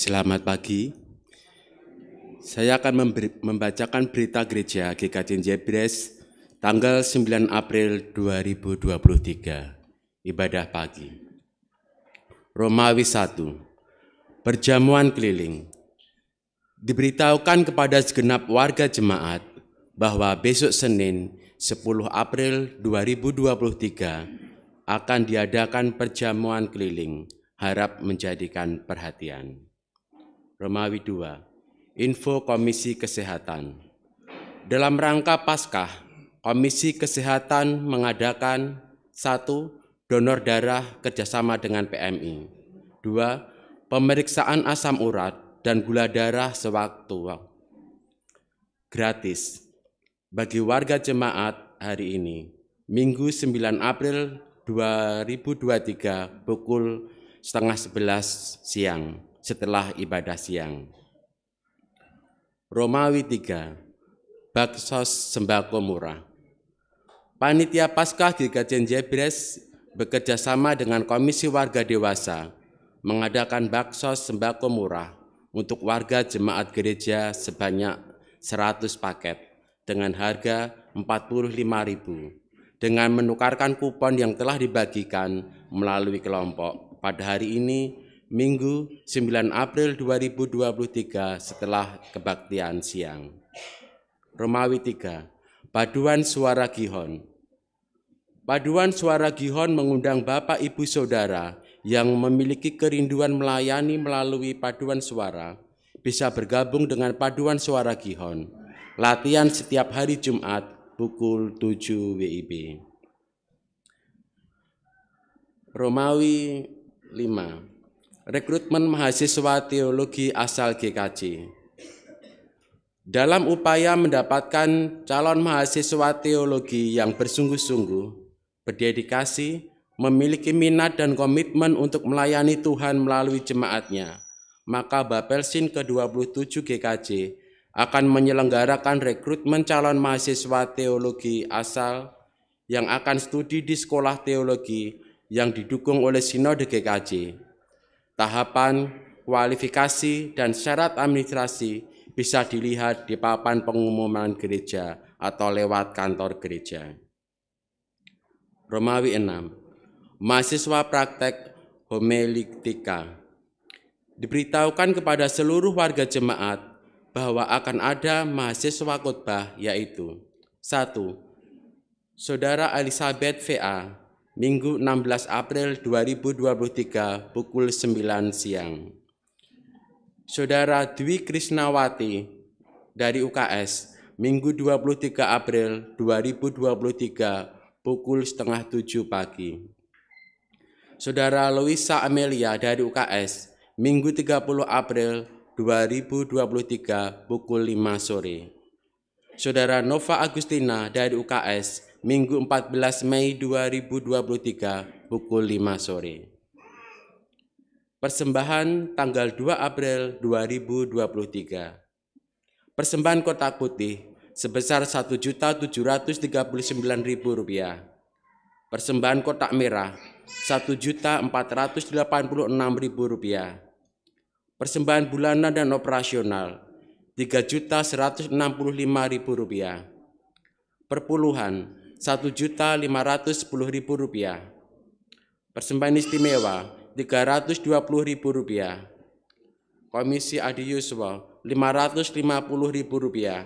Selamat pagi. Saya akan membacakan berita gereja GKJ Jebres tanggal 9 April 2023. Ibadah pagi. Romawi 1. Perjamuan keliling. Diberitahukan kepada segenap warga jemaat bahwa besok Senin 10 April 2023 akan diadakan perjamuan keliling. Harap menjadikan perhatian. Romawi 2. Info Komisi Kesehatan. Dalam rangka Paskah, Komisi Kesehatan mengadakan 1. Donor darah kerjasama dengan PMI. 2. Pemeriksaan asam urat dan gula darah sewaktu gratis bagi warga jemaat hari ini, Minggu 9 April 2023 pukul 10:30 siang setelah ibadah siang. Romawi 3. Baksos sembako murah. Panitia Paskah GKJ Jebres bekerja sama dengan Komisi Warga Dewasa mengadakan baksos sembako murah untuk warga jemaat gereja sebanyak 100 paket dengan harga Rp45.000 dengan menukarkan kupon yang telah dibagikan melalui kelompok pada hari ini Minggu 9 April 2023 setelah kebaktian siang. Romawi 3. Paduan Suara Gihon. Paduan Suara Gihon mengundang Bapak Ibu Saudara yang memiliki kerinduan melayani melalui paduan suara bisa bergabung dengan Paduan Suara Gihon. Latihan setiap hari Jumat pukul 7 WIB. Romawi 5. Rekrutmen mahasiswa teologi asal GKJ. Dalam upaya mendapatkan calon mahasiswa teologi yang bersungguh-sungguh, berdedikasi, memiliki minat dan komitmen untuk melayani Tuhan melalui jemaatnya, maka Bapelsin ke-27 GKJ akan menyelenggarakan rekrutmen calon mahasiswa teologi asal yang akan studi di sekolah teologi yang didukung oleh Sinode GKJ. Tahapan, kualifikasi, dan syarat administrasi bisa dilihat di papan pengumuman gereja atau lewat kantor gereja. Romawi 6. Mahasiswa praktek homiletika. Diberitahukan kepada seluruh warga jemaat bahwa akan ada mahasiswa khotbah yaitu 1. Saudara Elizabeth VA, Minggu 16 April 2023 pukul 9 siang. Saudara Dwi Krisnawati dari UKS, Minggu 23 April 2023 pukul 6:30 pagi. Saudara Luisa Amelia dari UKS, Minggu 30 April 2023 pukul 5 sore. Saudara Nova Agustina dari UKS, Minggu 14 Mei 2023 pukul 5 sore. Persembahan tanggal 2 April 2023. Persembahan kotak putih sebesar Rp1.739.000. Persembahan kotak merah Rp1.486.000. Persembahan bulanan dan operasional Rp3.165.000. Perpuluhan Rp1.510.000. Persembahan istimewa Rp320.000. Komisi Adi Yuswa Rp550.000.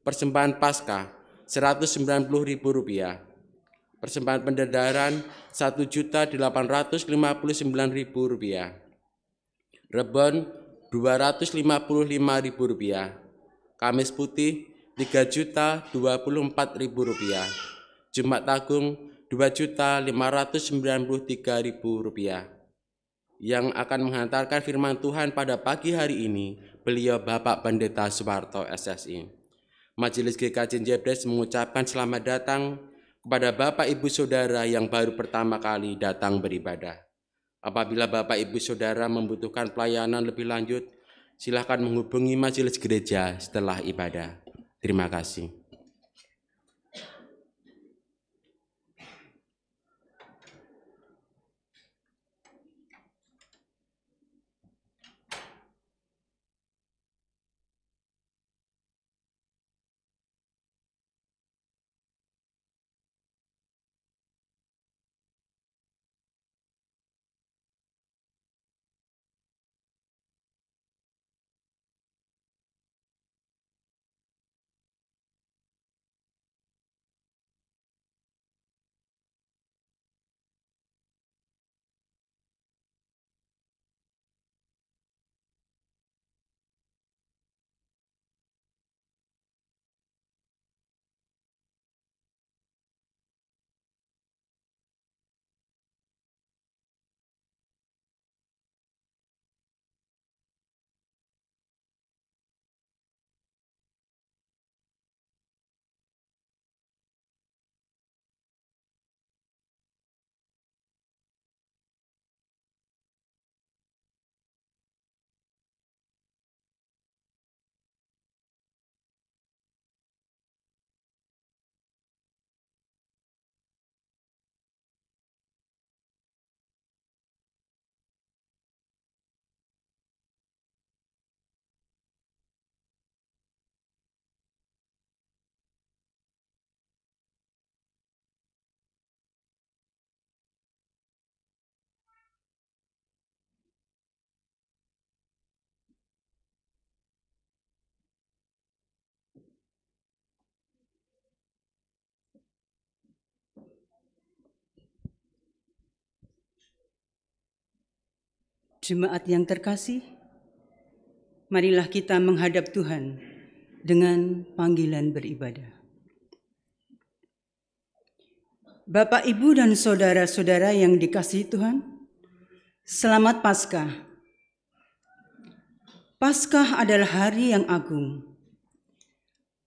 Persembahan Paskah Rp190.000. Persembahan pendedaran Rp1.859.000. Rebon Rp255.000. Kamis putih Rp3.024.000. Jumat Agung Rp2.593.000. Yang akan menghantarkan firman Tuhan pada pagi hari ini, beliau Bapak Pendeta Suwarto SSI. Majelis GKJ Jebres mengucapkan selamat datang kepada Bapak Ibu Saudara yang baru pertama kali datang beribadah. Apabila Bapak Ibu Saudara membutuhkan pelayanan lebih lanjut, silakan menghubungi majelis gereja setelah ibadah. Terima kasih. Jemaat yang terkasih, marilah kita menghadap Tuhan dengan panggilan beribadah. Bapak, Ibu, dan saudara-saudara yang dikasihi Tuhan, selamat Paskah. Paskah adalah hari yang agung.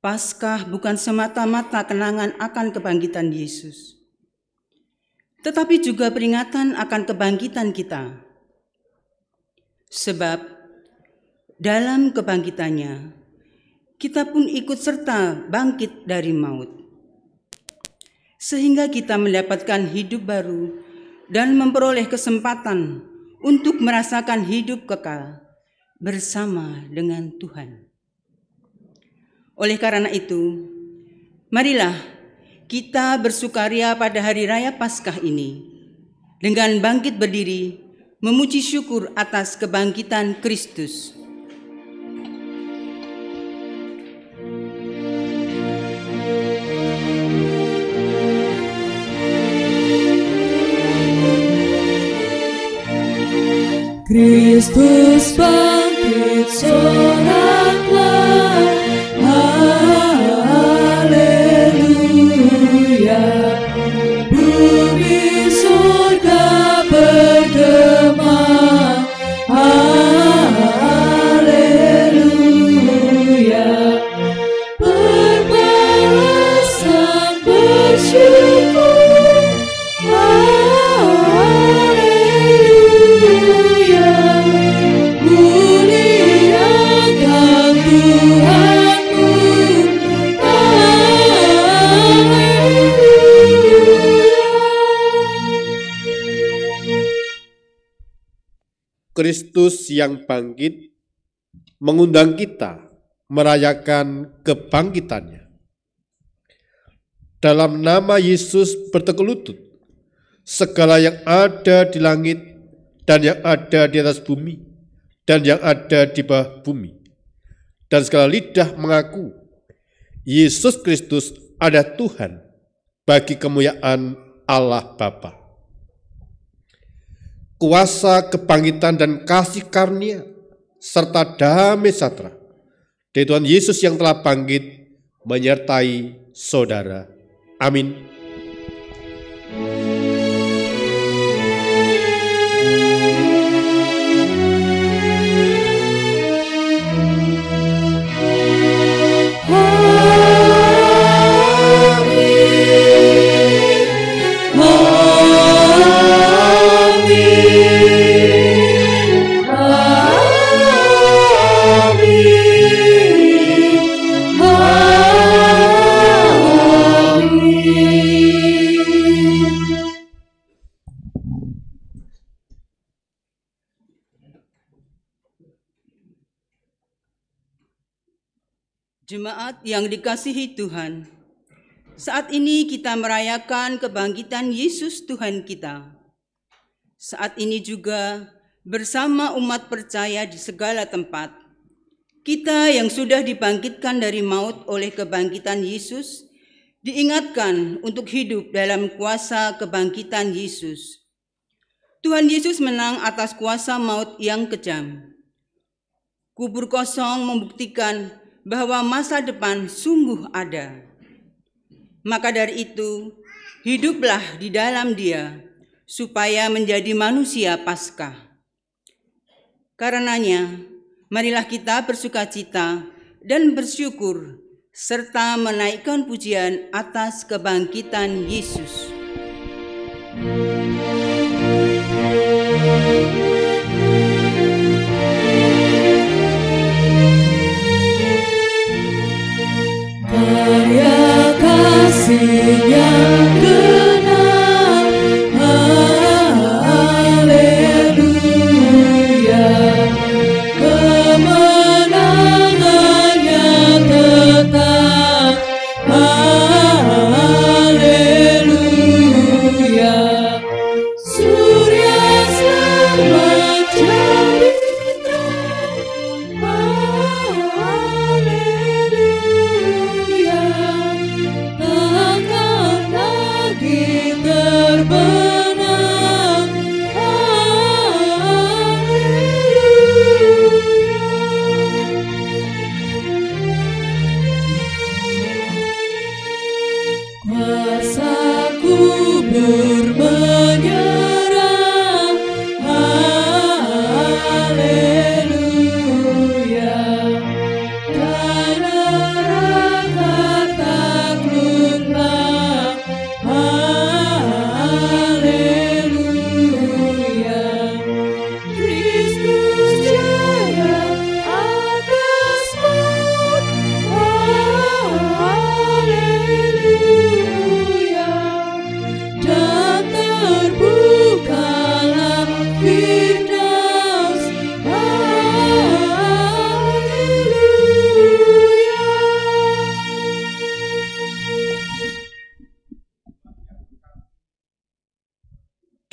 Paskah bukan semata-mata kenangan akan kebangkitan Yesus, tetapi juga peringatan akan kebangkitan kita. Sebab dalam kebangkitannya, kita pun ikut serta bangkit dari maut. Sehingga kita mendapatkan hidup baru dan memperoleh kesempatan untuk merasakan hidup kekal bersama dengan Tuhan. Oleh karena itu, marilah kita bersukaria pada hari raya Paskah ini dengan bangkit berdiri, memuji syukur atas kebangkitan Kristus. Kristus bangkit, soraklah, haleluya. Bumi surga bergema, haleluya. Berbalasan bersyukur, haleluya. Muliakan Tuhanmu, Kristus yang bangkit mengundang kita merayakan kebangkitannya. Dalam nama Yesus bertekuk lutut, segala yang ada di langit dan yang ada di atas bumi dan yang ada di bawah bumi, dan segala lidah mengaku Yesus Kristus adalah Tuhan bagi kemuliaan Allah Bapa. Kuasa kebangkitan dan kasih karunia serta damai sejahtera dari Tuhan Yesus yang telah bangkit menyertai saudara. Amin. Jemaat yang dikasihi Tuhan, saat ini kita merayakan kebangkitan Yesus Tuhan kita. Saat ini juga bersama umat percaya di segala tempat, kita yang sudah dibangkitkan dari maut oleh kebangkitan Yesus, diingatkan untuk hidup dalam kuasa kebangkitan Yesus. Tuhan Yesus menang atas kuasa maut yang kejam. Kubur kosong membuktikan bahwa masa depan sungguh ada. Maka dari itu, hiduplah di dalam Dia, supaya menjadi manusia Paskah. Karenanya, marilah kita bersukacita dan bersyukur, serta menaikkan pujian atas kebangkitan Yesus. karya kasih yang genap, haleluya. Kemenangannya tetap, haleluya. Surya selamat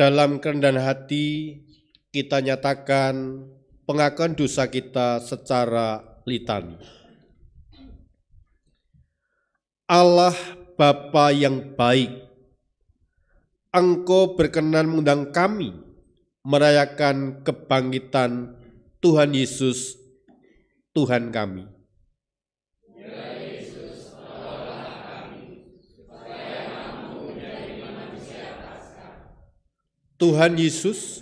dalam kerendahan hati kita nyatakan pengakuan dosa kita secara litani. Allah Bapa yang baik, Engkau berkenan mengundang kami merayakan kebangkitan Tuhan Yesus, Tuhan kami. Tuhan Yesus,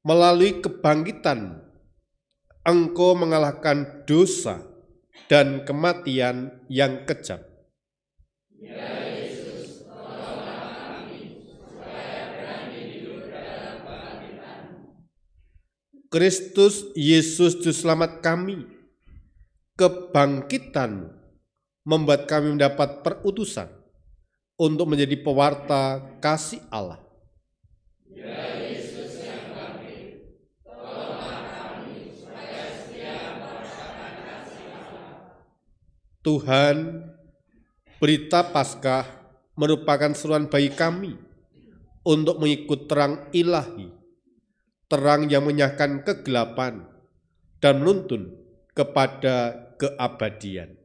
melalui kebangkitan, Engkau mengalahkan dosa dan kematian yang kejam. Kristus Yesus Juru Selamat kami, kebangkitan membuat kami mendapat perutusan untuk menjadi pewarta kasih Allah. Tuhan, berita Paskah merupakan seruan bagi kami untuk mengikut terang ilahi, terang yang menyahkan kegelapan dan menuntun kepada keabadian.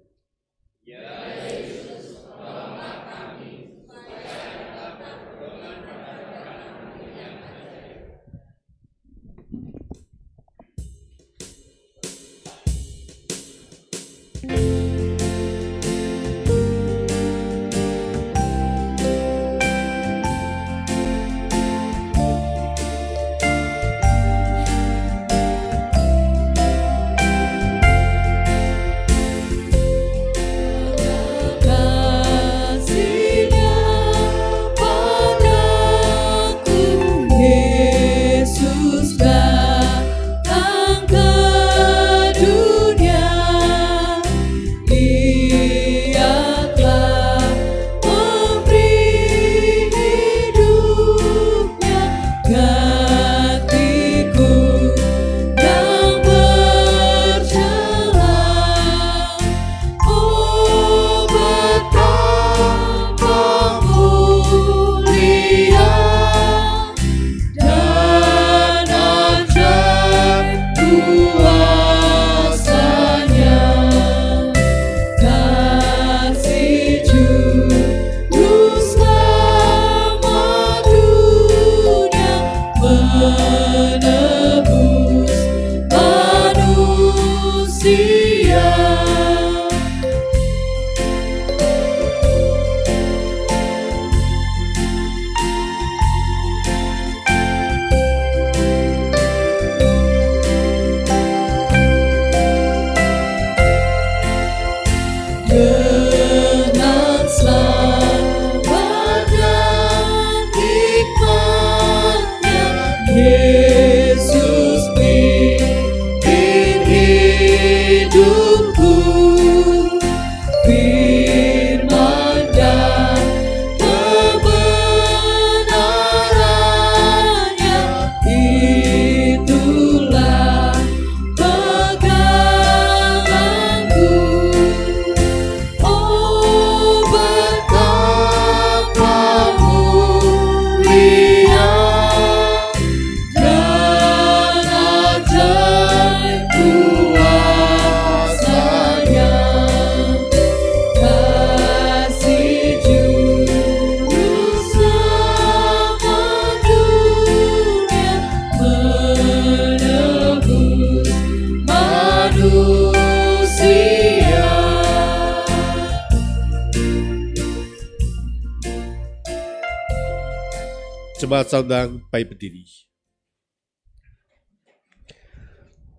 Jemaat saudara, baik berdiri.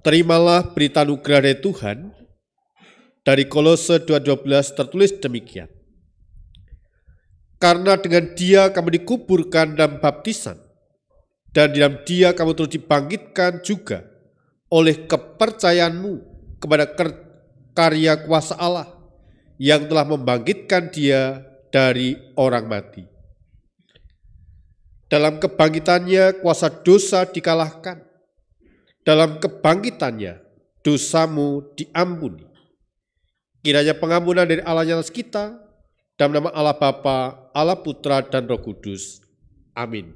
Terimalah berita anugerah dari Tuhan. Dari Kolose 2:12 tertulis demikian. Karena dengan Dia kamu dikuburkan dalam baptisan, dan di dalam Dia kamu terus dibangkitkan juga oleh kepercayaanmu kepada karya kuasa Allah yang telah membangkitkan Dia dari orang mati. Dalam kebangkitannya kuasa dosa dikalahkan. Dalam kebangkitannya dosamu diampuni. Kiranya pengampunan dari Allah atas kita, dalam nama Allah Bapa, Allah Putra dan Roh Kudus. Amin.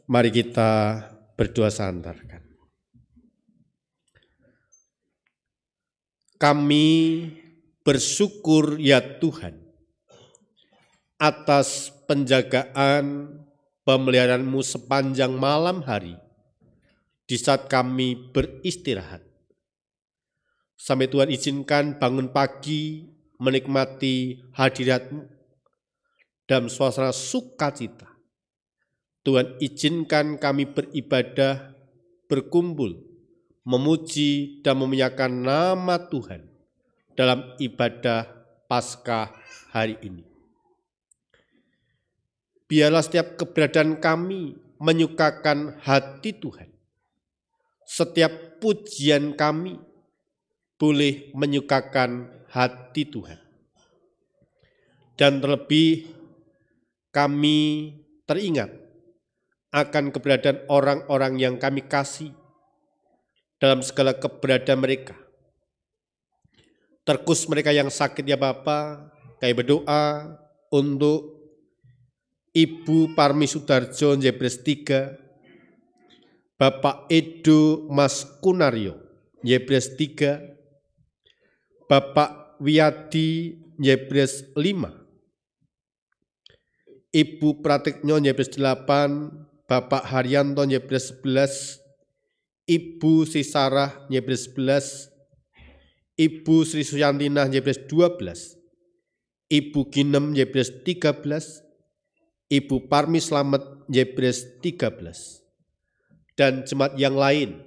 Mari kita berdoa seantarkan. Kami bersyukur ya Tuhan atas penjagaan pemeliharaan-Mu sepanjang malam hari di saat kami beristirahat. Sampai Tuhan izinkan bangun pagi menikmati hadirat-Mu dalam suasana sukacita. Tuhan izinkan kami beribadah, berkumpul, memuji dan memuliakan nama Tuhan dalam ibadah Paskah hari ini. Biarlah setiap keberadaan kami menyukakan hati Tuhan. Setiap pujian kami boleh menyukakan hati Tuhan. Dan terlebih kami teringat akan keberadaan orang-orang yang kami kasih dalam segala keberadaan mereka. Terkhusus mereka yang sakit ya Bapa, kami berdoa untuk Ibu Parmi Sudarjo Yebres 3, Bapak Edo Mas Kunario Yebres 3, Bapak Wiyadi Yebres 5, Ibu Pratikno Yebres 8, Bapak Haryanto Yebres 11, Ibu Sisarah Yebres 11, Ibu Sri Suyantina Yebres 12, Ibu Ginem Yebres 13, Ibu Parmi Slamet Yebres 13, dan jemaat yang lain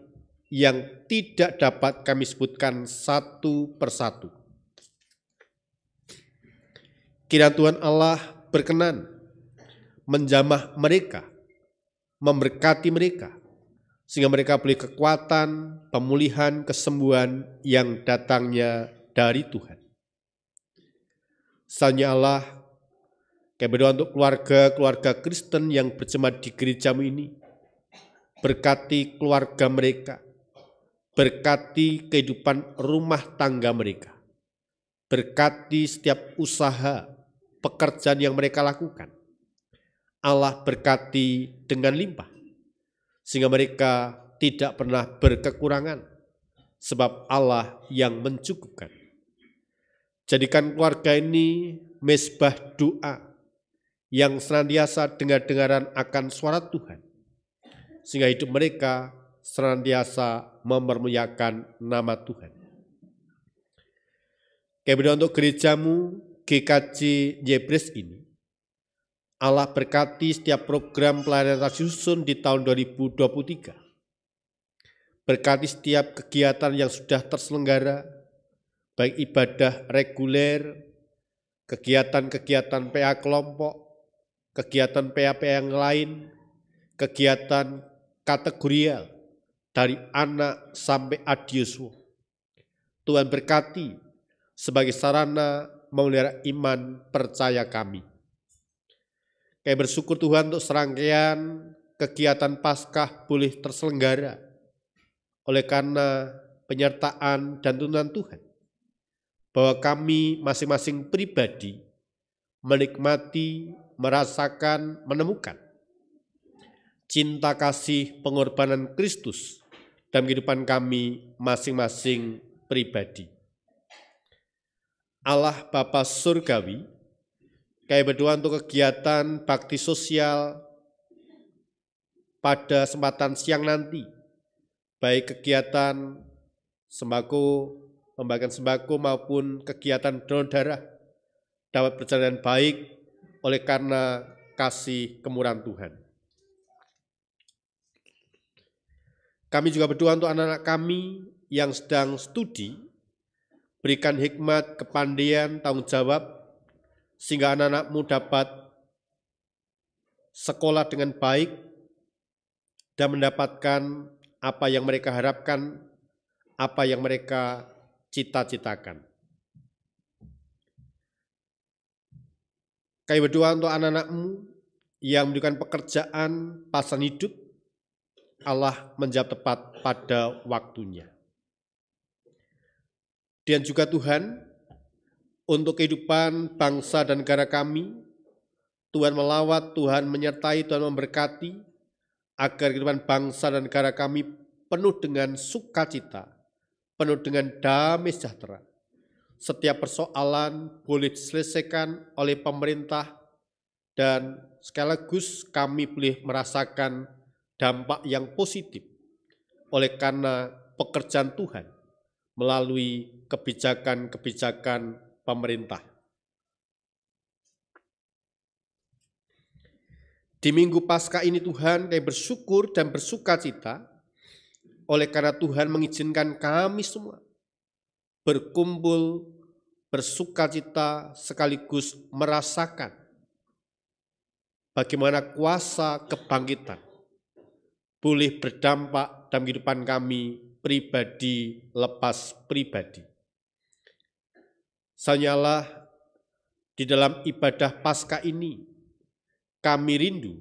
yang tidak dapat kami sebutkan satu persatu. Kiranya Tuhan Allah berkenan menjamah mereka, memberkati mereka, sehingga mereka boleh kekuatan, pemulihan, kesembuhan yang datangnya dari Tuhan. Selanjutnya Allah, kami berdoa untuk keluarga-keluarga Kristen yang berjemaat di gerejamu ini. Berkati keluarga mereka, berkati kehidupan rumah tangga mereka, berkati setiap usaha, pekerjaan yang mereka lakukan. Allah berkati dengan limpah, sehingga mereka tidak pernah berkekurangan, sebab Allah yang mencukupkan. Jadikan keluarga ini mezbah doa yang senantiasa dengar-dengaran akan suara Tuhan, sehingga hidup mereka senantiasa memuliakan nama Tuhan. Kami berdoa untuk gerejamu GKJ Yebres ini. Allah berkati setiap program pelayanan tersusun di tahun 2023. Berkati setiap kegiatan yang sudah terselenggara, baik ibadah reguler, kegiatan-kegiatan PA kelompok, kegiatan PA-PA yang lain, kegiatan kategorial dari anak sampai adiuswo. Tuhan berkati sebagai sarana memelihara iman percaya kami. Kami bersyukur Tuhan untuk serangkaian kegiatan Paskah boleh terselenggara oleh karena penyertaan dan tuntunan Tuhan, bahwa kami masing-masing pribadi menikmati, merasakan, menemukan cinta kasih pengorbanan Kristus dalam kehidupan kami masing-masing pribadi. Allah Bapa Surgawi, kami berdoa untuk kegiatan bakti sosial pada kesempatan siang nanti, baik kegiatan sembako, pembagian sembako maupun kegiatan donor darah dapat berjalan baik oleh karena kasih kemurahan Tuhan. Kami juga berdoa untuk anak-anak kami yang sedang studi, berikan hikmat, kepandaian, tanggung jawab, sehingga anak-anakmu dapat sekolah dengan baik dan mendapatkan apa yang mereka harapkan, apa yang mereka cita-citakan. Kami berdoa untuk anak-anakmu yang memberikan pekerjaan, pasangan hidup, Allah menjawab tepat pada waktunya. Dan juga Tuhan, untuk kehidupan bangsa dan negara kami, Tuhan melawat, Tuhan menyertai, Tuhan memberkati, agar kehidupan bangsa dan negara kami penuh dengan sukacita, penuh dengan damai sejahtera. Setiap persoalan boleh diselesaikan oleh pemerintah dan sekaligus kami boleh merasakan dampak yang positif oleh karena pekerjaan Tuhan melalui kebijakan-kebijakan pemerintah. Di Minggu Paskah ini Tuhan, kami bersyukur dan bersukacita oleh karena Tuhan mengizinkan kami semua berkumpul, bersukacita sekaligus merasakan bagaimana kuasa kebangkitan boleh berdampak dalam kehidupan kami pribadi lepas pribadi. Sanyalah di dalam ibadah Paskah ini kami rindu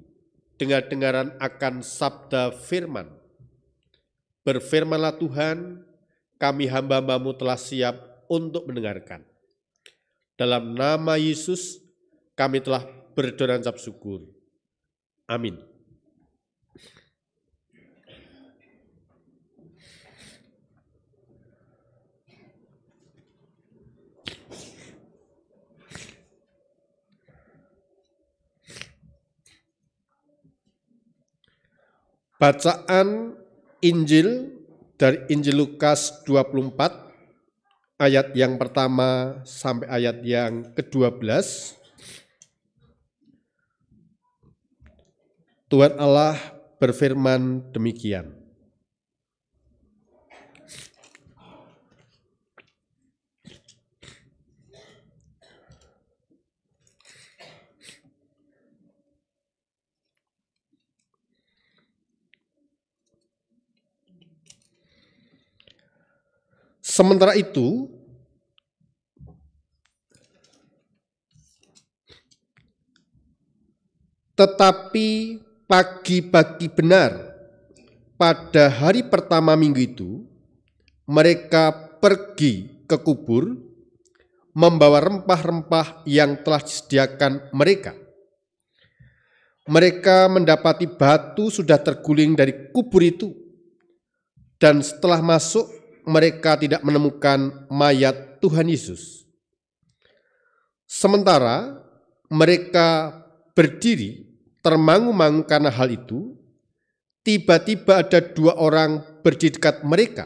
dengar-dengaran akan sabda firman. Berfirmanlah Tuhan, kami hamba-Hamba-Mu telah siap untuk mendengarkan. Dalam nama Yesus kami telah berdoa dan ucap syukur. Amin. Bacaan Injil dari Injil Lukas 24 ayat yang pertama sampai ayat yang ke-12. Tuhan Allah berfirman demikian. Sementara itu, tetapi pagi-pagi benar pada hari pertama minggu itu, mereka pergi ke kubur membawa rempah-rempah yang telah disediakan mereka. Mereka mendapati batu sudah terguling dari kubur itu, dan setelah masuk mereka tidak menemukan mayat Tuhan Yesus. Sementara mereka berdiri termangu-mangu karena hal itu, tiba-tiba ada dua orang berdiri dekat mereka,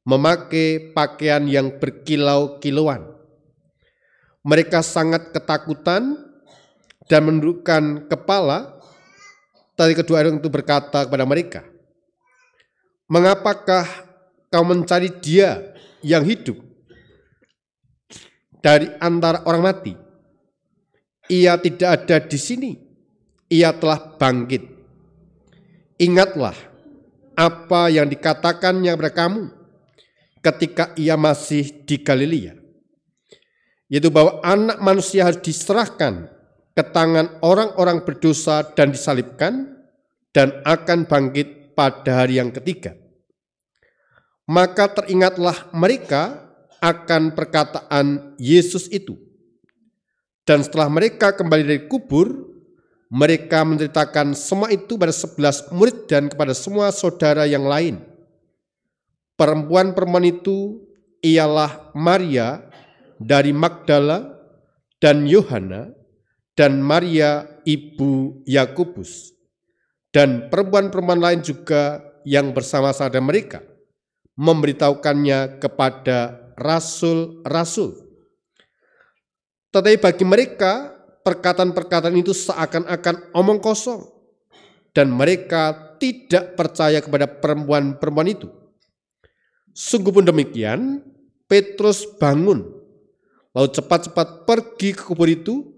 memakai pakaian yang berkilau-kilauan. Mereka sangat ketakutan dan menundukkan kepala. Tadi kedua orang itu berkata kepada mereka, "Mengapakah kau mencari Dia yang hidup dari antara orang mati? Ia tidak ada di sini, Ia telah bangkit. Ingatlah apa yang dikatakannya kepada kamu ketika Ia masih di Galilea, yaitu bahwa Anak Manusia harus diserahkan ke tangan orang-orang berdosa dan disalibkan, dan akan bangkit pada hari yang ketiga." Maka teringatlah mereka akan perkataan Yesus itu. Dan setelah mereka kembali dari kubur, mereka menceritakan semua itu pada 11 murid dan kepada semua saudara yang lain. Perempuan-perempuan itu ialah Maria dari Magdala dan Yohana dan Maria ibu Yakobus, dan perempuan-perempuan lain juga yang bersama-sama dengan mereka memberitahukannya kepada rasul-rasul. Tetapi bagi mereka perkataan-perkataan itu seakan-akan omong kosong, dan mereka tidak percaya kepada perempuan-perempuan itu. Sungguh pun demikian, Petrus bangun, lalu cepat-cepat pergi ke kubur itu.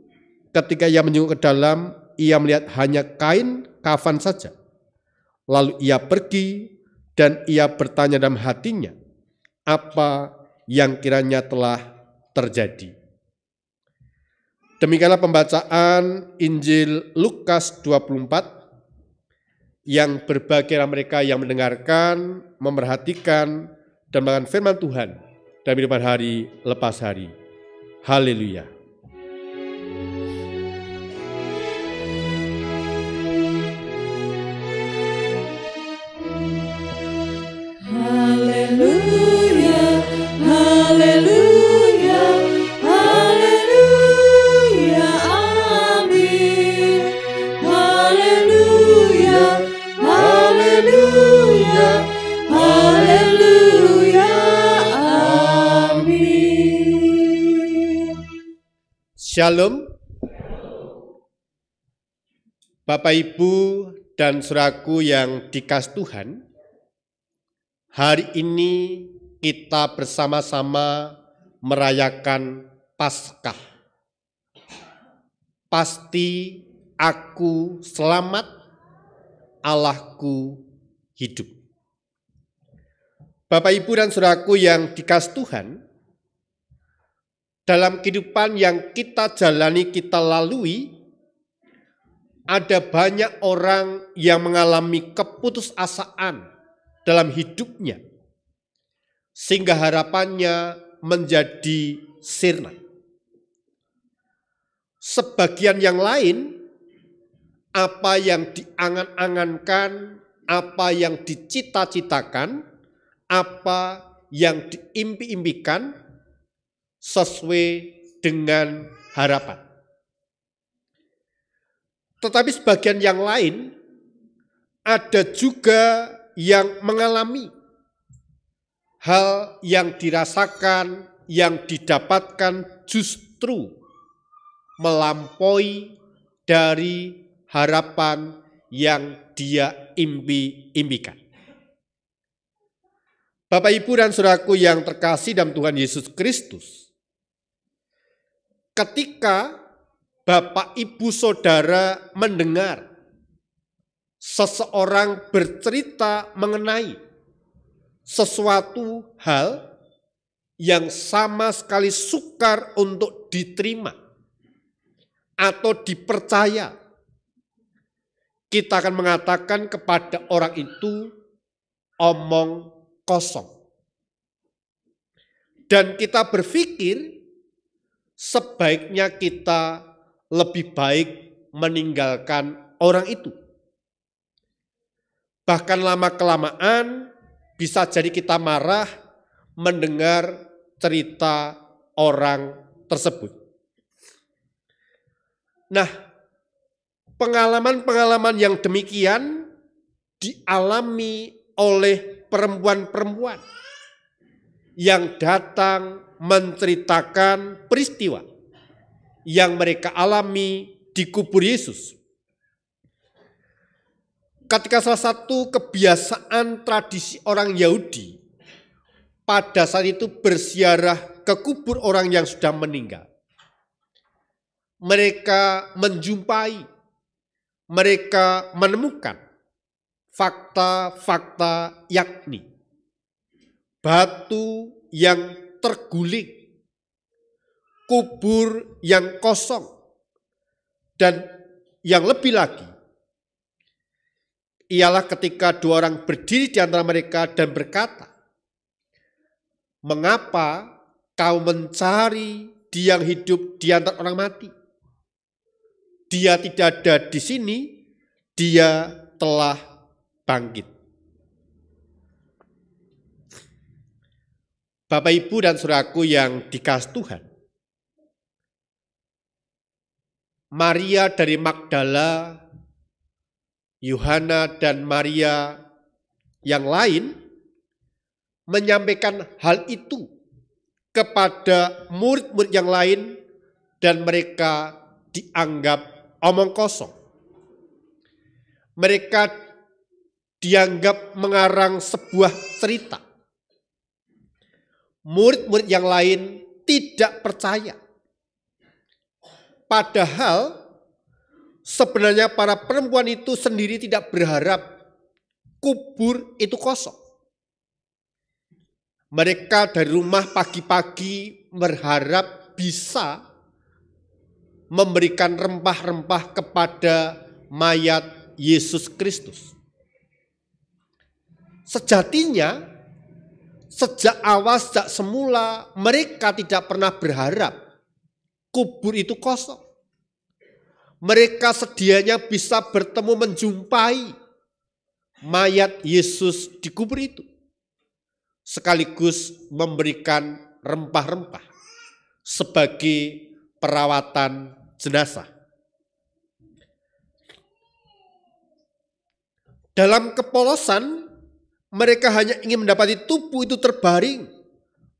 Ketika ia menjenguk ke dalam, ia melihat hanya kain kafan saja. Lalu ia pergi dan ia bertanya dalam hatinya, apa yang kiranya telah terjadi. Demikianlah pembacaan Injil Lukas 24, yang berbahagia mereka yang mendengarkan, memerhatikan, dan melakukan firman Tuhan dalam kehidupan hari lepas hari. Haleluya. Shalom. Bapak, Ibu, dan saudaraku yang dikasih Tuhan, hari ini kita bersama-sama merayakan Paskah. Pasti aku selamat, Allahku hidup. Bapak, Ibu, dan saudaraku yang dikasih Tuhan, dalam kehidupan yang kita jalani, kita lalui, ada banyak orang yang mengalami keputusasaan dalam hidupnya, sehingga harapannya menjadi sirna. Sebagian yang lain, apa yang diangan-angankan, apa yang dicita-citakan, apa yang diimpi-impikan, sesuai dengan harapan. Tetapi sebagian yang lain, ada juga yang mengalami hal yang dirasakan, yang didapatkan justru melampaui dari harapan yang dia impi-impikan. Bapak, Ibu, dan saudaraku yang terkasih dalam Tuhan Yesus Kristus, ketika Bapak, Ibu, Saudara mendengar seseorang bercerita mengenai sesuatu hal yang sama sekali sukar untuk diterima atau dipercaya, kita akan mengatakan kepada orang itu omong kosong. Dan kita berpikir sebaiknya kita lebih baik meninggalkan orang itu. Bahkan lama-kelamaan bisa jadi kita marah mendengar cerita orang tersebut. Nah, pengalaman-pengalaman yang demikian dialami oleh perempuan-perempuan yang datang menceritakan peristiwa yang mereka alami di kubur Yesus. Ketika salah satu kebiasaan tradisi orang Yahudi pada saat itu berziarah ke kubur orang yang sudah meninggal. Mereka menjumpai, mereka menemukan fakta-fakta, yakni batu yang terguling, kubur yang kosong, dan yang lebih lagi ialah ketika dua orang berdiri di antara mereka dan berkata, "Mengapa kau mencari dia yang hidup di antara orang mati? Dia tidak ada di sini, dia telah bangkit." Bapak, Ibu, dan saudaraku yang dikasih Tuhan, Maria dari Magdala, Yohana, dan Maria yang lain menyampaikan hal itu kepada murid-murid yang lain dan mereka dianggap omong kosong. Mereka dianggap mengarang sebuah cerita. Murid-murid yang lain tidak percaya. Padahal sebenarnya para perempuan itu sendiri tidak berharap kubur itu kosong. Mereka dari rumah pagi-pagi berharap bisa memberikan rempah-rempah kepada mayat Yesus Kristus. Sejatinya, sejak awal, sejak semula, mereka tidak pernah berharap kubur itu kosong. Mereka sedianya bisa bertemu, menjumpai mayat Yesus di kubur itu, sekaligus memberikan rempah-rempah sebagai perawatan jenazah. Dalam kepolosan, mereka hanya ingin mendapati tubuh itu terbaring,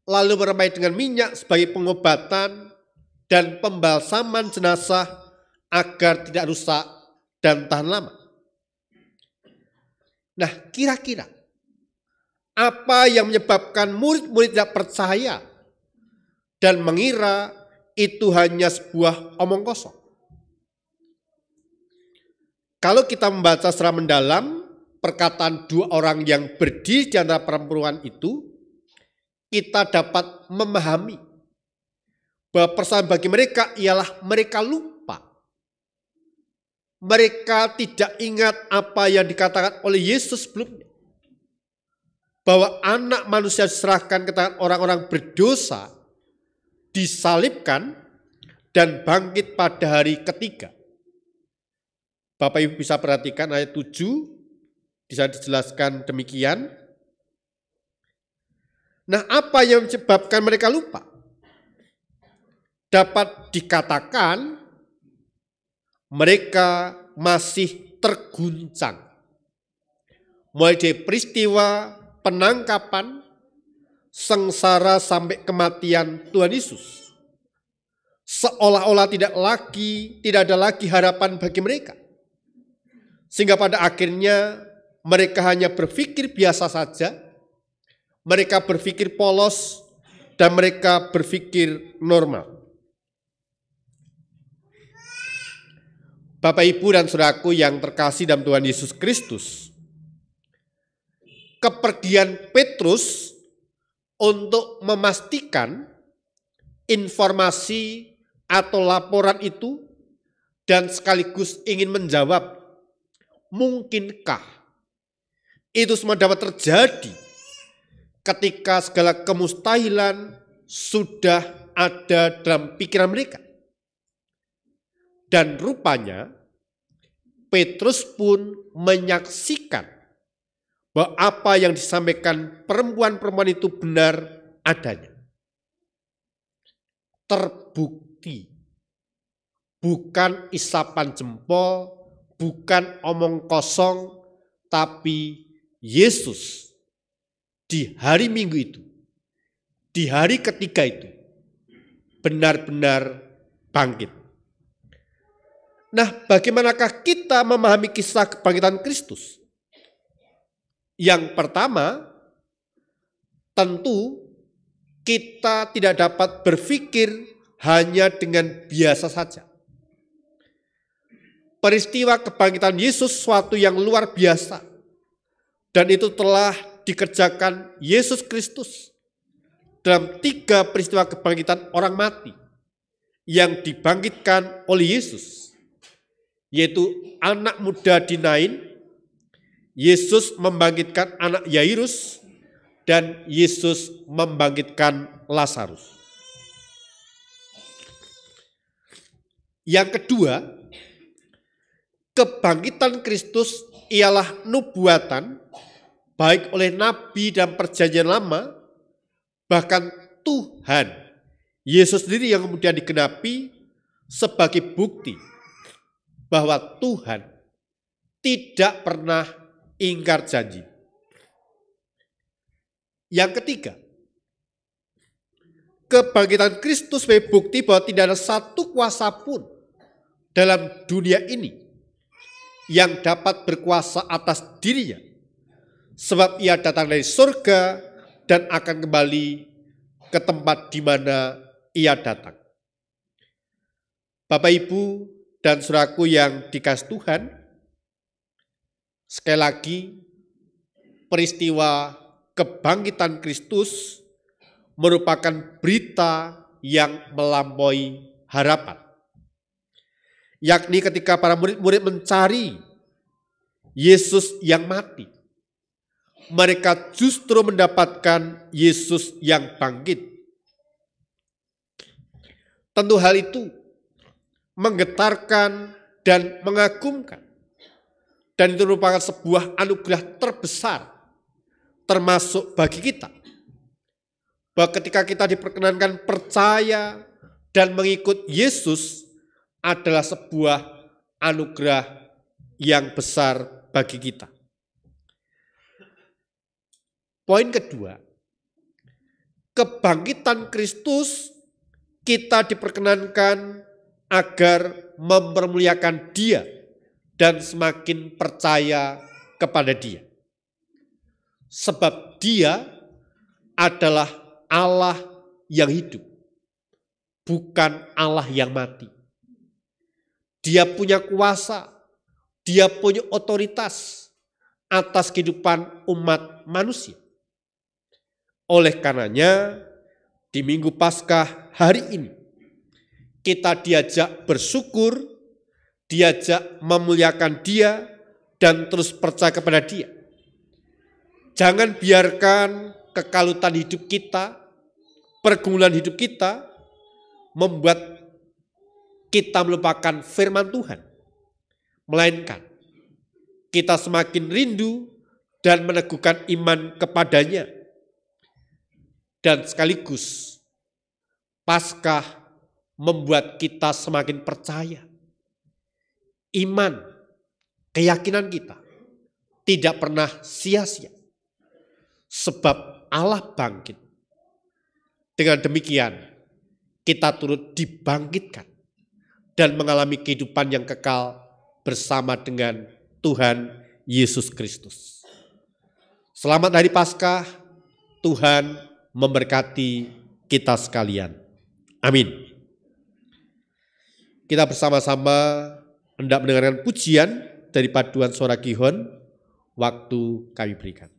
lalu meramai dengan minyak sebagai pengobatan, dan pembalsaman jenazah agar tidak rusak dan tahan lama. Nah, kira-kira apa yang menyebabkan murid-murid tidak percaya dan mengira itu hanya sebuah omong kosong? Kalau kita membaca secara mendalam perkataan dua orang yang berdiri di antara perempuan itu, kita dapat memahami bahwa persoalan bagi mereka ialah mereka lupa. Mereka tidak ingat apa yang dikatakan oleh Yesus sebelumnya. Bahwa anak manusia diserahkan ke tangan orang-orang berdosa, disalibkan, dan bangkit pada hari ketiga. Bapak Ibu bisa perhatikan ayat 7, bisa dijelaskan demikian. Nah, apa yang menyebabkan mereka lupa? Dapat dikatakan mereka masih terguncang. Mulai dari peristiwa penangkapan, sengsara sampai kematian Tuhan Yesus. Seolah-olah tidak ada lagi harapan bagi mereka. Sehingga pada akhirnya mereka hanya berpikir biasa saja, mereka berpikir polos, dan mereka berpikir normal. Bapak, Ibu, dan saudaraku yang terkasih dalam Tuhan Yesus Kristus, kepergian Petrus untuk memastikan informasi atau laporan itu dan sekaligus ingin menjawab, mungkinkah itu semua dapat terjadi ketika segala kemustahilan sudah ada dalam pikiran mereka. Dan rupanya Petrus pun menyaksikan bahwa apa yang disampaikan perempuan-perempuan itu benar adanya. Terbukti, bukan isapan jempol, bukan omong kosong, tapi Yesus di hari Minggu itu, di hari ketiga itu, benar-benar bangkit. Nah, bagaimanakah kita memahami kisah kebangkitan Kristus? Yang pertama, tentu kita tidak dapat berpikir hanya dengan biasa saja. Peristiwa kebangkitan Yesus suatu yang luar biasa. Dan itu telah dikerjakan Yesus Kristus dalam 3 peristiwa kebangkitan orang mati yang dibangkitkan oleh Yesus. Yaitu anak muda di Nain, Yesus membangkitkan anak Yairus, dan Yesus membangkitkan Lazarus. Yang kedua, kebangkitan Kristus ialah nubuatan baik oleh nabi dan perjanjian lama, bahkan Tuhan Yesus sendiri yang kemudian digenapi sebagai bukti bahwa Tuhan tidak pernah ingkar janji. Yang ketiga, kebangkitan Kristus sebagai bukti bahwa tidak ada satu kuasa pun dalam dunia ini yang dapat berkuasa atas dirinya, sebab ia datang dari surga dan akan kembali ke tempat di mana ia datang. Bapak, Ibu, dan saudaraku yang dikasihi Tuhan, sekali lagi peristiwa kebangkitan Kristus merupakan berita yang melampaui harapan. Yakni ketika para murid-murid mencari Yesus yang mati, mereka justru mendapatkan Yesus yang bangkit. Tentu hal itu menggetarkan dan mengagumkan. Dan itu merupakan sebuah anugerah terbesar termasuk bagi kita. Bahwa ketika kita diperkenankan percaya dan mengikut Yesus adalah sebuah anugerah yang besar bagi kita. Poin kedua, kebangkitan Kristus kita diperkenankan agar mempermuliakan Dia dan semakin percaya kepada Dia. Sebab Dia adalah Allah yang hidup, bukan Allah yang mati. Dia punya kuasa, Dia punya otoritas atas kehidupan umat manusia. Oleh karenanya, di Minggu Paskah hari ini, kita diajak bersyukur, diajak memuliakan Dia, dan terus percaya kepada Dia. Jangan biarkan kekalutan hidup kita, pergumulan hidup kita, membuat kita melupakan firman Tuhan. Melainkan, kita semakin rindu dan meneguhkan iman kepadanya. Dan sekaligus, Paskah membuat kita semakin percaya. Iman, keyakinan kita tidak pernah sia-sia. Sebab Allah bangkit. Dengan demikian, kita turut dibangkitkan dan mengalami kehidupan yang kekal bersama dengan Tuhan Yesus Kristus. Selamat Hari Paskah, Tuhan memberkati kita sekalian. Amin. Kita bersama-sama hendak mendengarkan pujian dari paduan suara Gihon, waktu kami berikan.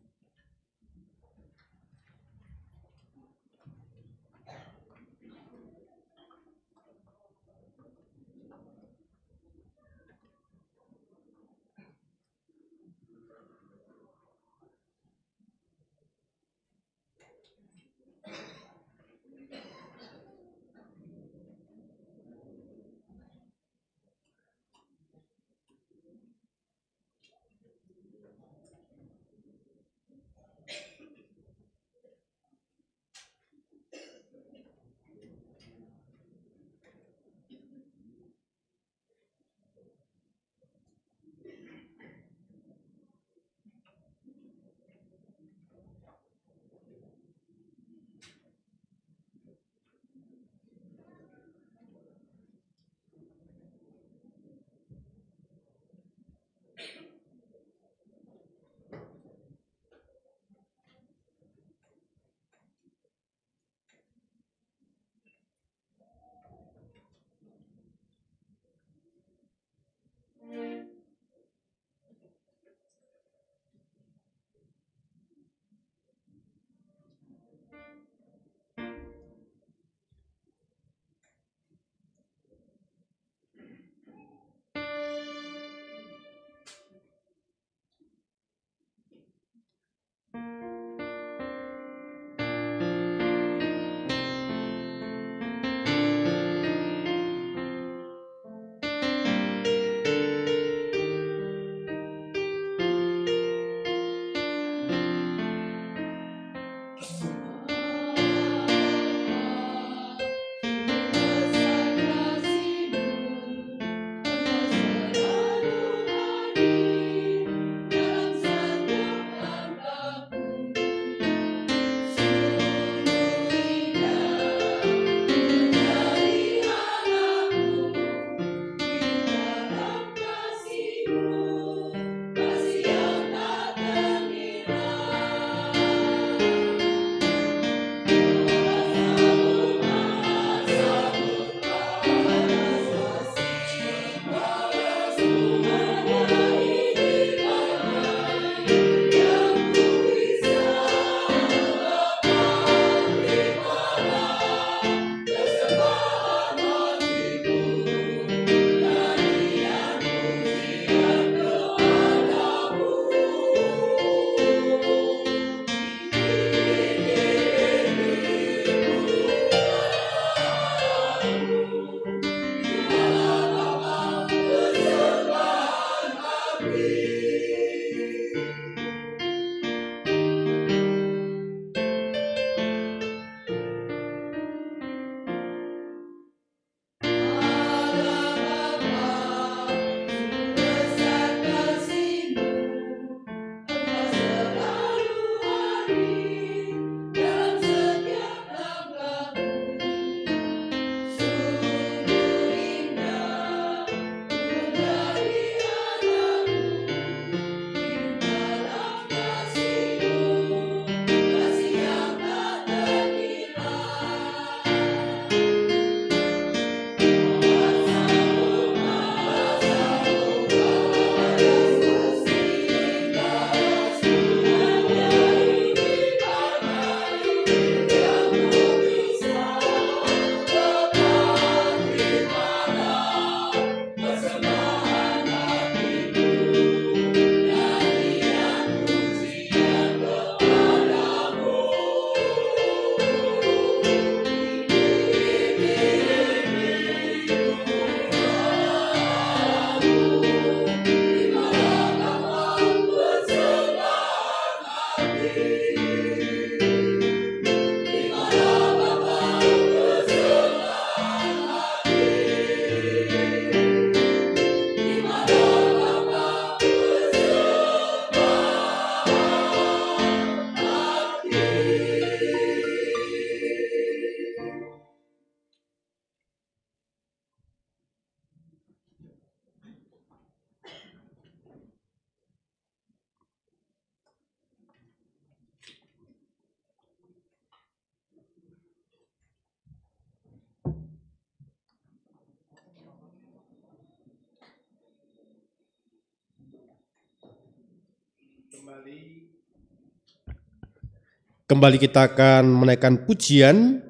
Kembali kita akan menaikkan pujian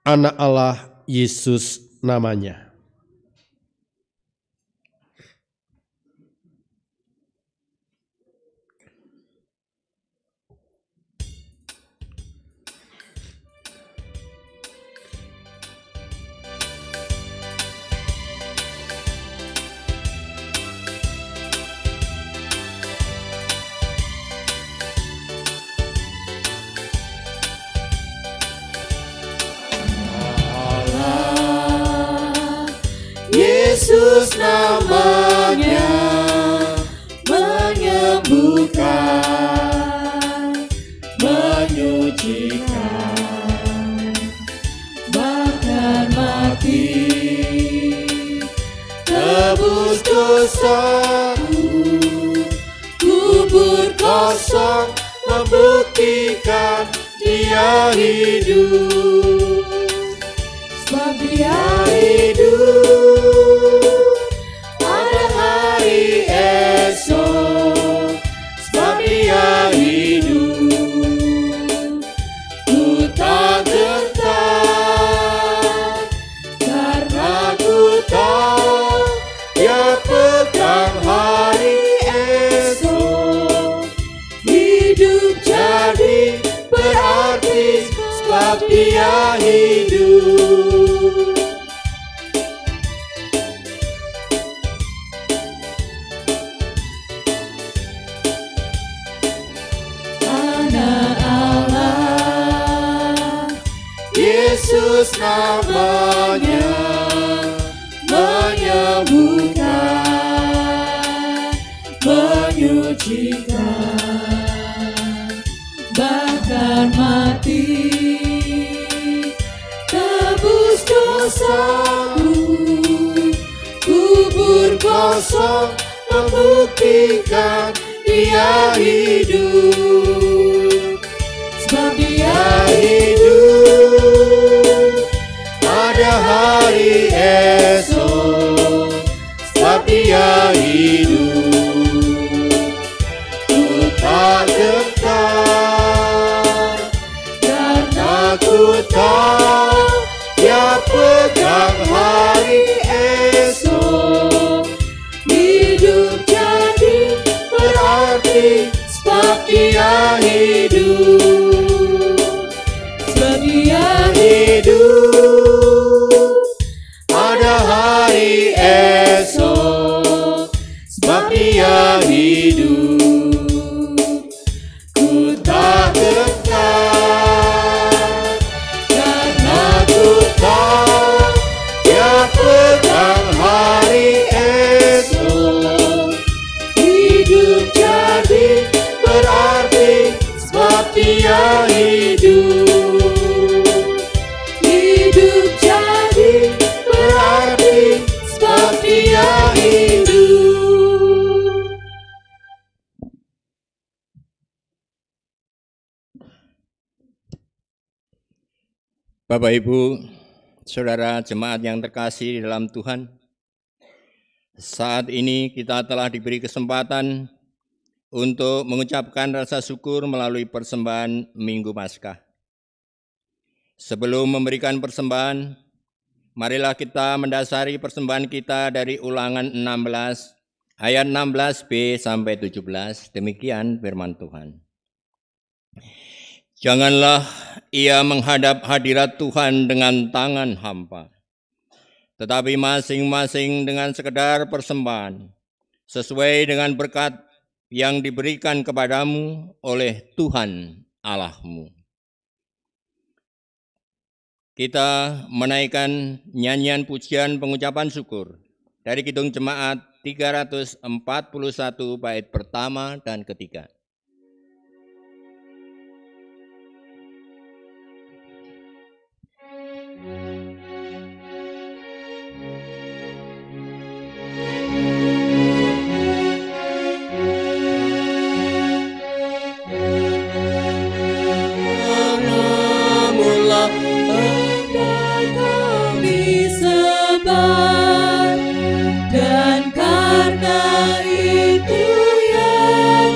Anak Allah Yesus namanya. Yesus namanya menyembuhkan, menyucikan, bahkan mati, tebus dosaku, kubur kosong membuktikan Dia hidup, sebab Dia hidup. Ada hari esok, sebab Dia hidup. Ku tak gentar, karena ku tahu Dia pegang hari esok. Hidup jadi berarti, sebab Dia hidup. Yesus namanya menyembuhkan, menyucikan, bahkan mati, tebus dosaku, kubur kosong membuktikan Dia hidup, sebab Dia hidup. Ada hari esok, sebab Dia hidup. Ku tak gentar, karena ku tahu Dia pegang hari esok. Hidup jadi berarti, sebab Dia hidup, sebab Dia hidup. Ada hari esok, sebab Dia hidup. Ku tak gentar, karena ku tahu Dia pegang hari esok. Hidup jadi berarti, sebab Dia hidup. Hidup jadi berarti, sebab Dia hidup. Bapak, Ibu, Saudara jemaat yang terkasih di dalam Tuhan, saat ini kita telah diberi kesempatan untuk mengucapkan rasa syukur melalui persembahan Minggu Paskah. Sebelum memberikan persembahan, marilah kita mendasari persembahan kita dari Ulangan 16, ayat 16b sampai 17. Demikian firman Tuhan. Janganlah ia menghadap hadirat Tuhan dengan tangan hampa, tetapi masing-masing dengan sekedar persembahan, sesuai dengan berkat yang diberikan kepadamu oleh Tuhan Allahmu. Kita menaikkan nyanyian pujian pengucapan syukur dari Kidung Jemaat 341 bait pertama dan ketiga. Dan karena itu ya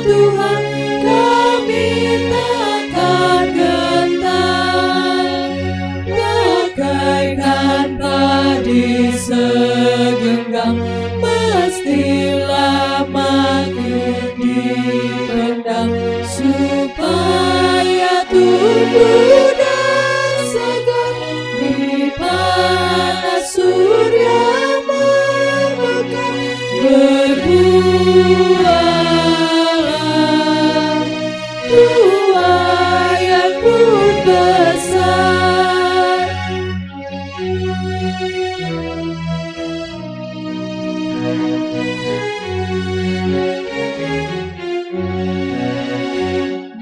Tuhan datang, mestilah makin dipendam, supaya tubuh dan segar di panas surya memekar. Berbuahlah tuai yang pun besar.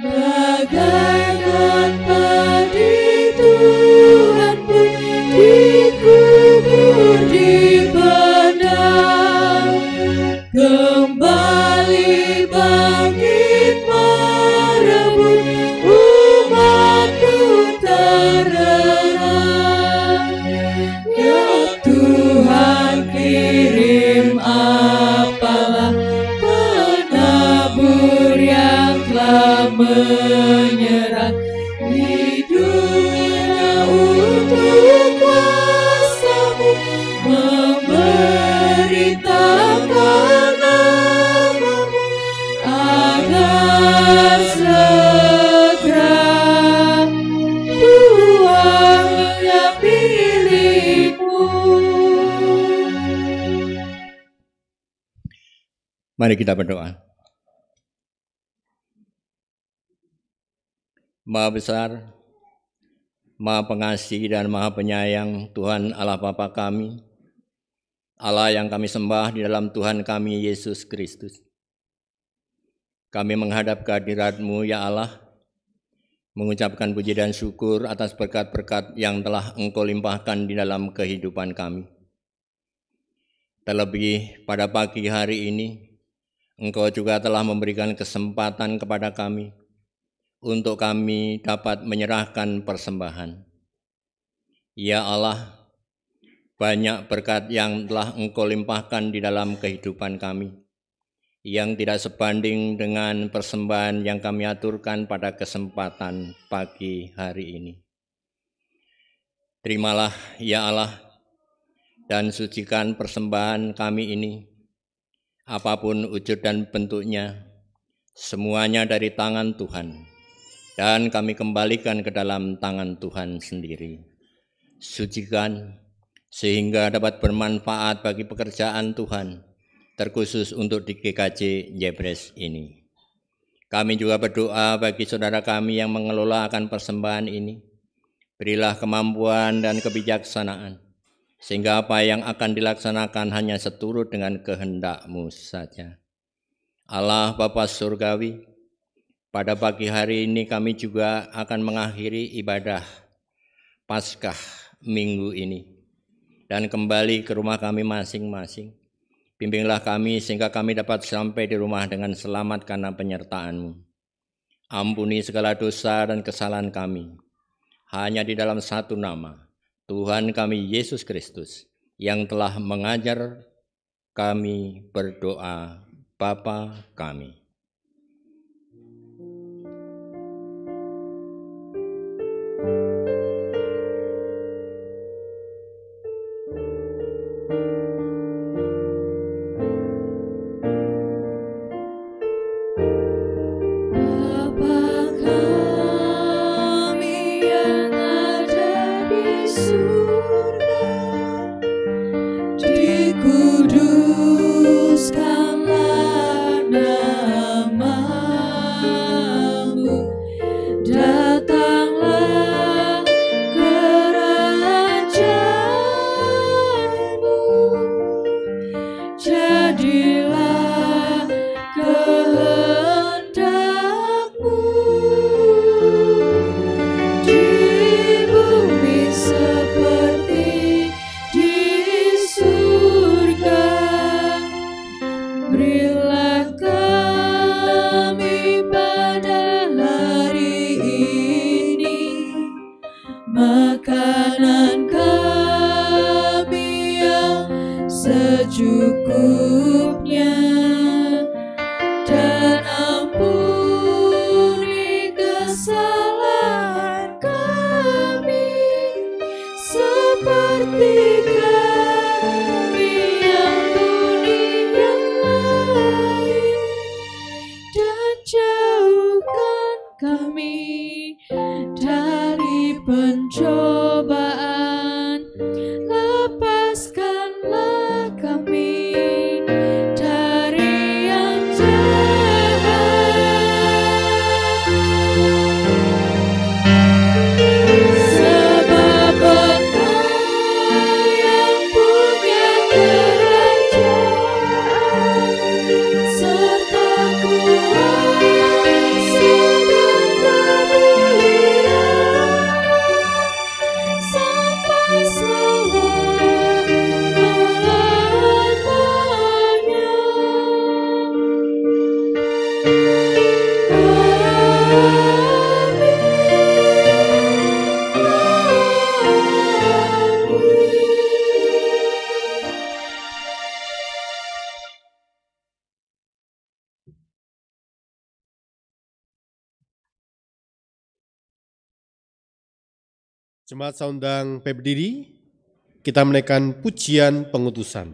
Bagaikan padi Tuhan pun dikubur di padang, kembali bangkit merebut, umat-Mu tererang. Ya Tuhan, kirim apalah penabur yang telah menyerah hidupnya untuk kuasa-Mu, memberitakan nama-Mu agar segera buahnya milik-Mu. Mari kita berdoa. Maha besar, Maha pengasih dan Maha penyayang Tuhan Allah Bapa kami, Allah yang kami sembah di dalam Tuhan kami Yesus Kristus. Kami menghadap kehadirat-Mu ya Allah, mengucapkan puji dan syukur atas berkat-berkat yang telah Engkau limpahkan di dalam kehidupan kami. Terlebih pada pagi hari ini, Engkau juga telah memberikan kesempatan kepada kami untuk kami dapat menyerahkan persembahan. Ya Allah, banyak berkat yang telah Engkau limpahkan di dalam kehidupan kami, yang tidak sebanding dengan persembahan yang kami aturkan pada kesempatan pagi hari ini. Terimalah ya Allah, dan sucikan persembahan kami ini, apapun wujud dan bentuknya, semuanya dari tangan Tuhan, dan kami kembalikan ke dalam tangan Tuhan sendiri. Sucikan sehingga dapat bermanfaat bagi pekerjaan Tuhan, terkhusus untuk di GKJ Jebres ini. Kami juga berdoa bagi saudara kami yang mengelola akan persembahan ini. Berilah kemampuan dan kebijaksanaan, sehingga apa yang akan dilaksanakan hanya seturut dengan kehendak-Mu saja. Allah Bapa Surgawi, pada pagi hari ini kami juga akan mengakhiri ibadah Paskah minggu ini dan kembali ke rumah kami masing-masing. Bimbinglah kami sehingga kami dapat sampai di rumah dengan selamat karena penyertaan-Mu. Ampuni segala dosa dan kesalahan kami, hanya di dalam satu nama, Tuhan kami Yesus Kristus, yang telah mengajar kami berdoa, Bapa kami. Dikuduskanlah nama Jemaat saya undang berdiri, kita menaikkan pujian pengutusan.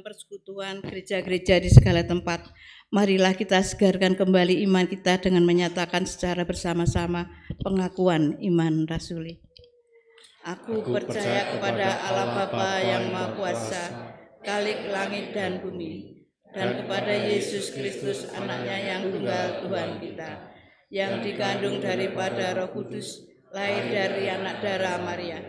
Persekutuan gereja-gereja di segala tempat, marilah kita segarkan kembali iman kita dengan menyatakan secara bersama-sama pengakuan iman rasuli. Aku percaya kepada Allah Bapa yang Maha Kuasa, Khalik langit dan bumi, dan kepada Yesus Kristus anaknya yang tunggal Tuhan kita, yang dikandung daripada Roh Kudus, lahir dari anak darah Maria,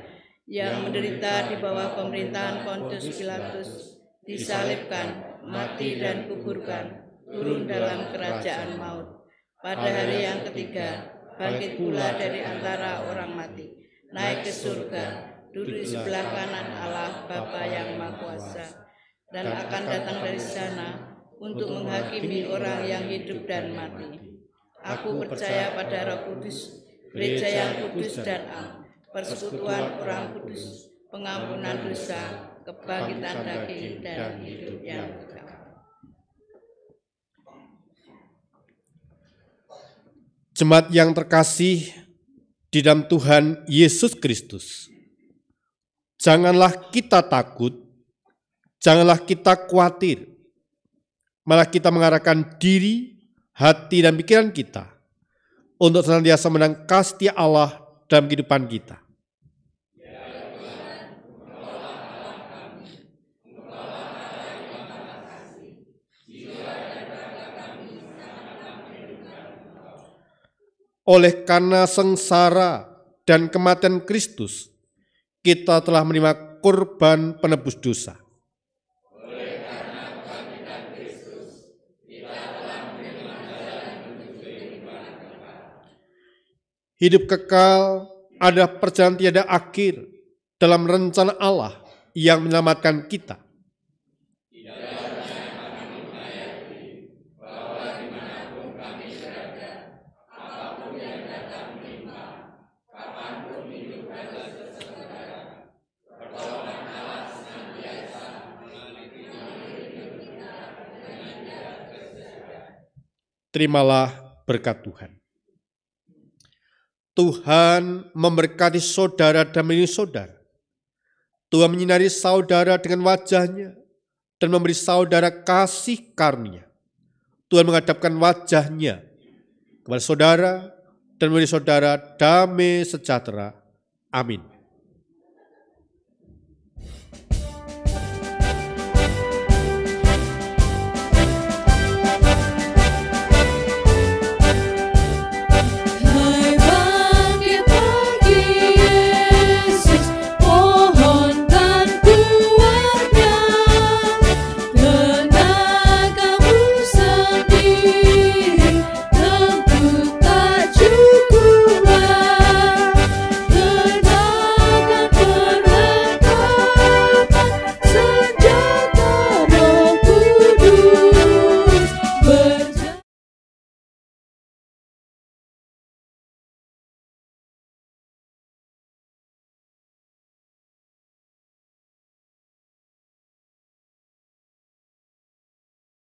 yang menderita di bawah pemerintahan Pontius Pilatus, disalibkan, mati dan kuburkan, turun dalam kerajaan maut. Pada hari yang ketiga, bangkit pula dari antara orang mati, naik ke surga, duduk di sebelah kanan Allah Bapa yang Maha Kuasa, dan akan datang dari sana untuk menghakimi orang yang hidup dan mati. Aku percaya pada Roh Kudus, gereja yang kudus dan am, persekutuan orang kudus, pengampunan dosa, kebangkitan daging dan hidup yang kekal. Jemaat yang terkasih di dalam Tuhan Yesus Kristus, janganlah kita takut, janganlah kita khawatir, malah kita mengarahkan diri, hati dan pikiran kita untuk senantiasa menang kasih Allah dalam kehidupan kita. Oleh karena sengsara dan kematian Kristus, kita telah menerima kurban penebus dosa. Hidup kekal adalah perjalanan tiada akhir dalam rencana Allah yang menyelamatkan kita. Terimalah berkat Tuhan. Tuhan memberkati saudara dan melindungi saudara. Tuhan menyinari saudara dengan wajah-Nya dan memberi saudara kasih karunia. Tuhan menghadapkan wajah-Nya kepada saudara dan memberi saudara damai sejahtera. Amin.